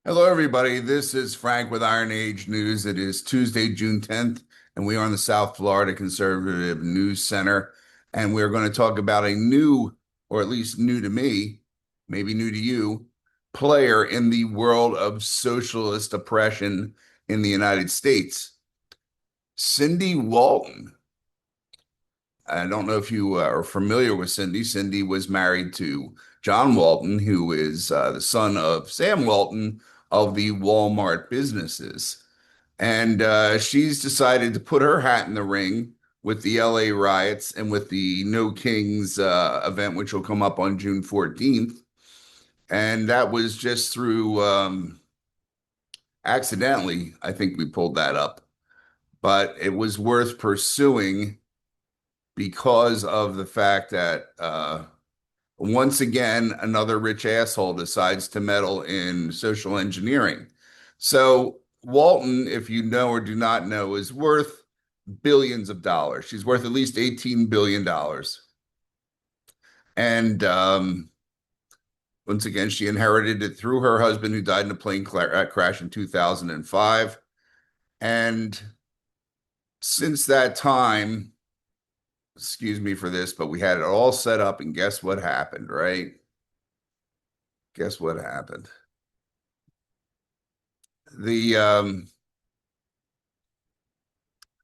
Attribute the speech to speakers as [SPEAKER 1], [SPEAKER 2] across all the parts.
[SPEAKER 1] Hello, everybody. This is Frank with Iron Age News. It is Tuesday, June 10th, and we are in the South Florida Conservative News Center. And we're going to talk about a new, or at least new to me, maybe new to you, player in the world of socialist oppression in the United States. Cindy Walton. I don't know if you are familiar with Cindy. Cindy was married to John Walton, who is the son of Sam Walton of the Walmart businesses. And she's decided to put her hat in the ring with the LA riots and with the No Kings event, which will come up on June 14th. And that was just through accidentally, I think we pulled that up, but it was worth pursuing because of the fact that once again, another rich asshole decides to meddle in social engineering. So Walton, if you know or do not know, is worth billions of dollars. She's worth at least $18 billion. And once again, she inherited it through her husband, who died in a plane crash in 2005. And since that time, excuse me for this, but we had it all set up, and guess what happened, right? Guess what happened? The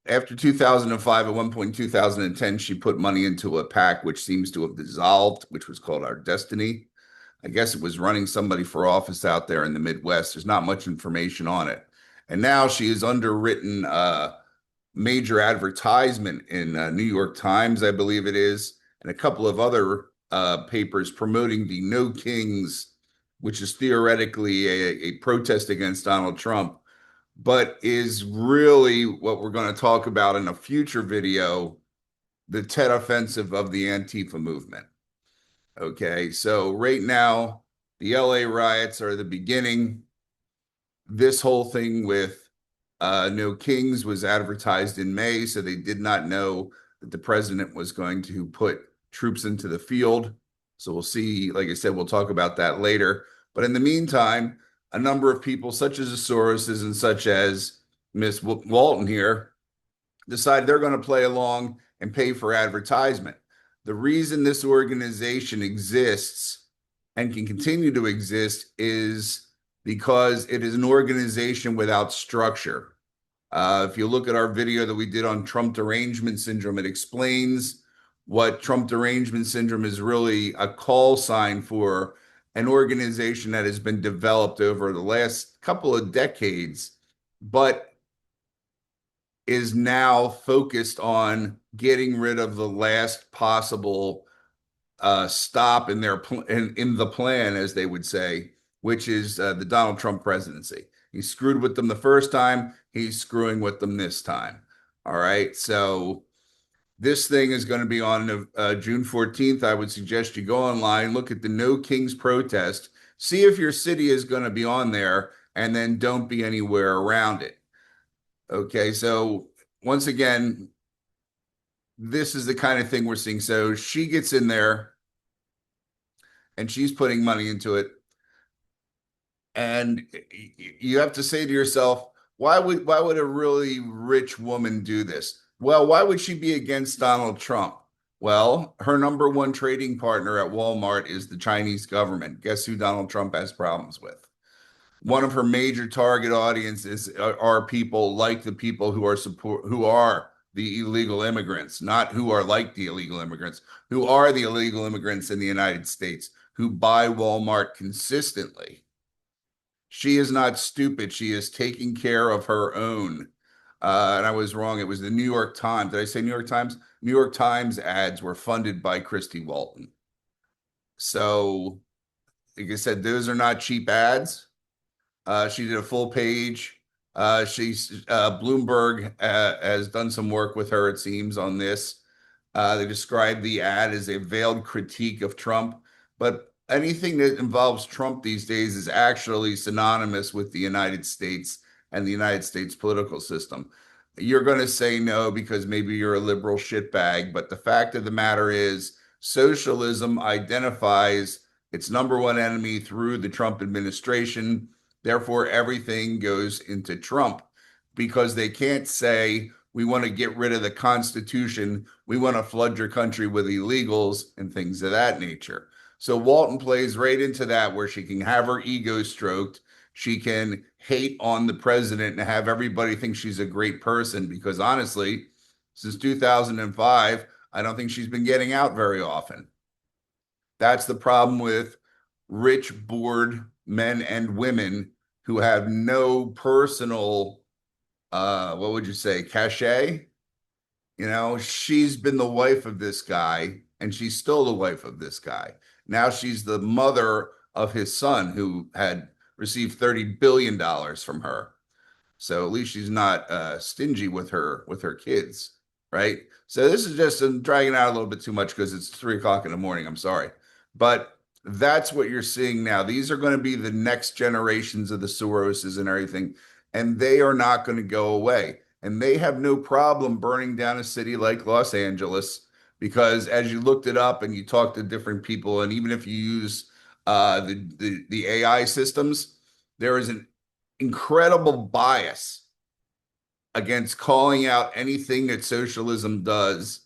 [SPEAKER 1] After 2005, at one point in 2010, she put money into a PAC which seems to have dissolved, which was called Our Destiny. I guess it was running somebody for office out there in the Midwest. There's not much information on it. And now she has underwritten major advertisement in New York Times, I believe it is, and a couple of other papers promoting the No Kings, which is theoretically a protest against Donald Trump, but is really what we're going to talk about in a future video, the Tet Offensive of the Antifa movement. Okay, so right now, the LA riots are the beginning. This whole thing with No Kings was advertised in May, so they did not know that the president was going to put troops into the field. So we'll see. Like I said, we'll talk about that later. But in the meantime, a number of people, such as the Soroses and such as Miss Walton here, decide they're going to play along and pay for advertisement. The reason this organization exists and can continue to exist is because it is an organization without structure. If you look at our video that we did on Trump derangement syndrome, it explains what Trump derangement syndrome is really a call sign for an organization that has been developed over the last couple of decades, but is now focused on getting rid of the last possible stop in their in the plan, as they would say, which is the Donald Trump presidency. He screwed with them the first time. He's screwing with them this time. All right. So this thing is going to be on June 14th. I would suggest you go online, look at the No Kings protest, see if your city is going to be on there, and then don't be anywhere around it. Okay. So once again, this is the kind of thing we're seeing. So she gets in there and she's putting money into it. And you have to say to yourself, why would a really rich woman do this? Well, why would she be against Donald Trump? Well, her number one trading partner at Walmart is the Chinese government. Guess who Donald Trump has problems with? One of her major target audiences are people like the people who are the illegal immigrants, not who are like the illegal immigrants, who are the illegal immigrants in the United States, who buy Walmart consistently. She is not stupid. She is taking care of her own. And I was wrong. It was the New York Times. Did I say New York Times? New York Times ads were funded by Christy Walton. So, like I said, those are not cheap ads. She did a full page. Bloomberg has done some work with her, it seems, on this. They describe the ad as a veiled critique of Trump, but anything that involves Trump these days is actually synonymous with the United States and the United States political system. You're going to say no because maybe you're a liberal shitbag, but the fact of the matter is socialism identifies its number one enemy through the Trump administration, Therefore, everything goes into Trump because they can't say, we want to get rid of the Constitution. We want to flood your country with illegals and things of that nature. So Walton plays right into that, where she can have her ego stroked. She can hate on the president and have everybody think she's a great person because honestly, since 2005, I don't think she's been getting out very often. That's the problem with rich, bored men and women who have no personal, what would you say, cachet? You know, she's been the wife of this guy, and she's still the wife of this guy. Now she's the mother of his son, who had received $30 billion from her. So at least she's not stingy with her kids, right? So this is just, I'm dragging out a little bit too much because it's 3 o'clock in the morning. I'm sorry, but that's what you're seeing now. These are going to be the next generations of the Soroses and everything, and they are not going to go away. And they have no problem burning down a city like Los Angeles because, as you looked it up and you talked to different people, and even if you use the AI systems, there is an incredible bias against calling out anything that socialism does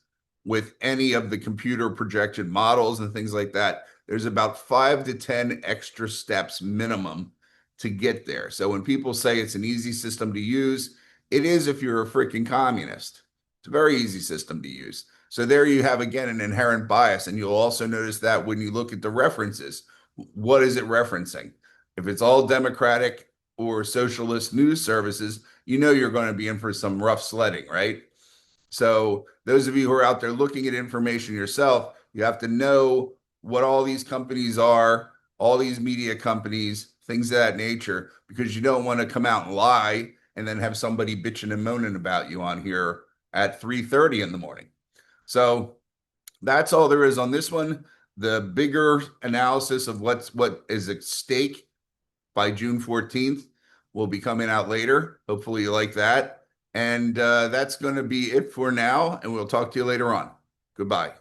[SPEAKER 1] with any of the computer projection models and things like that. There's about 5 to 10 extra steps minimum to get there. So when people say it's an easy system to use, it is if you're a freaking communist. It's a very easy system to use. So there you have, again, an inherent bias. And you'll also notice that when you look at the references, what is it referencing? If it's all Democratic or socialist news services, you know you're going to be in for some rough sledding, right? So those of you who are out there looking at information yourself, you have to know what all these companies are, all these media companies, things of that nature, because you don't want to come out and lie and then have somebody bitching and moaning about you on here at 3:30 in the morning. So that's all there is on this one. The bigger analysis of what is at stake by June 14th will be coming out later. Hopefully you like that. And that's going to be it for now. And we'll talk to you later on. Goodbye.